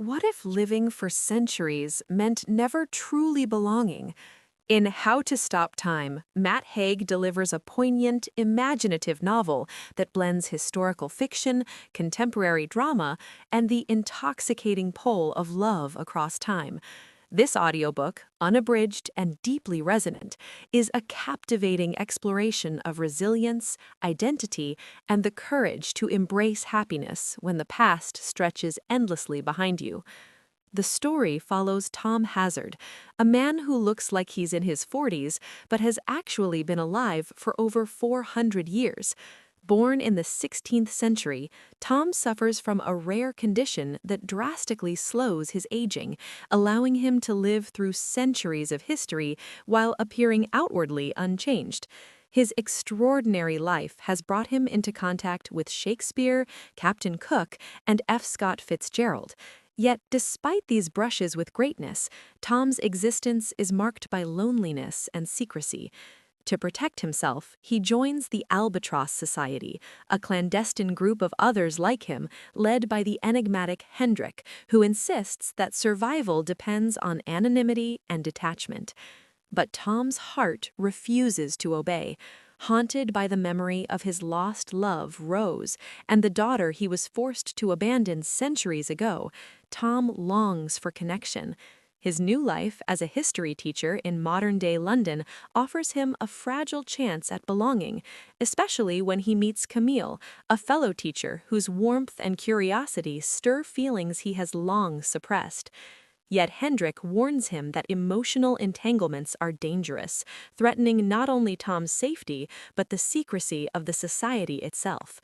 what if living for centuries meant never truly belonging? In How to Stop Time, Matt Haig delivers a poignant, imaginative novel that blends historical fiction, contemporary drama, and the intoxicating pull of love across time. This audiobook, unabridged and deeply resonant, is a captivating exploration of resilience, identity, and the courage to embrace happiness when the past stretches endlessly behind you. The story follows Tom Hazard, a man who looks like he's in his 40s but has actually been alive for over 400 years. Born in the 16th century, Tom suffers from a rare condition that drastically slows his aging, allowing him to live through centuries of history while appearing outwardly unchanged. His extraordinary life has brought him into contact with Shakespeare, Captain Cook, and F. Scott Fitzgerald. Yet, despite these brushes with greatness, Tom's existence is marked by loneliness and secrecy. To protect himself, he joins the Albatross Society, a clandestine group of others like him, led by the enigmatic Hendrik, who insists that survival depends on anonymity and detachment. But Tom's heart refuses to obey. Haunted by the memory of his lost love, Rose, and the daughter he was forced to abandon centuries ago, Tom longs for connection. His new life as a history teacher in modern-day London offers him a fragile chance at belonging, especially when he meets Camille, a fellow teacher whose warmth and curiosity stir feelings he has long suppressed. Yet Hendrik warns him that emotional entanglements are dangerous, threatening not only Tom's safety, but the secrecy of the society itself.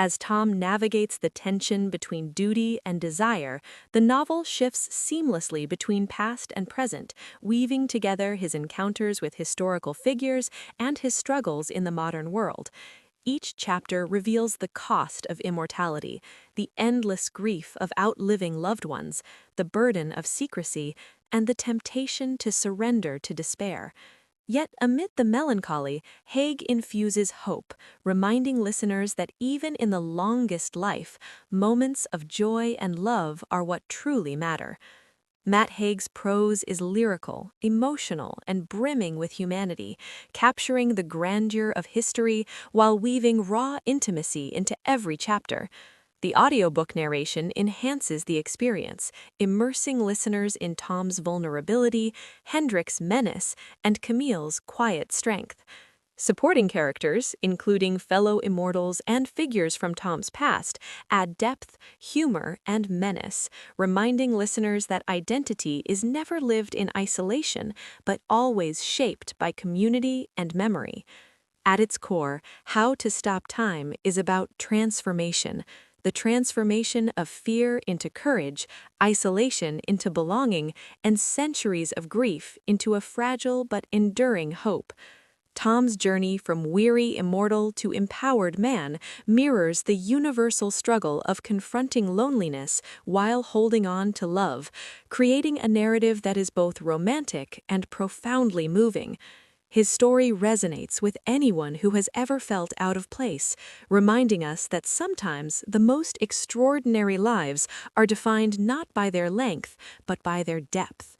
As Tom navigates the tension between duty and desire, the novel shifts seamlessly between past and present, weaving together his encounters with historical figures and his struggles in the modern world. Each chapter reveals the cost of immortality, the endless grief of outliving loved ones, the burden of secrecy, and the temptation to surrender to despair. Yet amid the melancholy, Haig infuses hope, reminding listeners that even in the longest life, moments of joy and love are what truly matter. Matt Haig's prose is lyrical, emotional, and brimming with humanity, capturing the grandeur of history while weaving raw intimacy into every chapter. The audiobook narration enhances the experience, immersing listeners in Tom's vulnerability, Hendrik's menace, and Camille's quiet strength. Supporting characters, including fellow immortals and figures from Tom's past, add depth, humor, and menace, reminding listeners that identity is never lived in isolation, but always shaped by community and memory. At its core, How to Stop Time is about transformation, the transformation of fear into courage, isolation into belonging, and centuries of grief into a fragile but enduring hope. Tom's journey from weary immortal to empowered man mirrors the universal struggle of confronting loneliness while holding on to love, creating a narrative that is both romantic and profoundly moving. His story resonates with anyone who has ever felt out of place, reminding us that sometimes the most extraordinary lives are defined not by their length, but by their depth.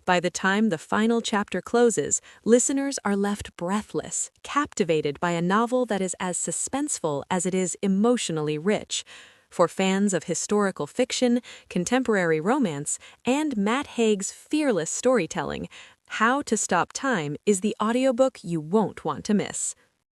By the time the final chapter closes, listeners are left breathless, captivated by a novel that is as suspenseful as it is emotionally rich. For fans of historical fiction, contemporary romance, and Matt Haig's fearless storytelling, How to Stop Time is the audiobook you won't want to miss.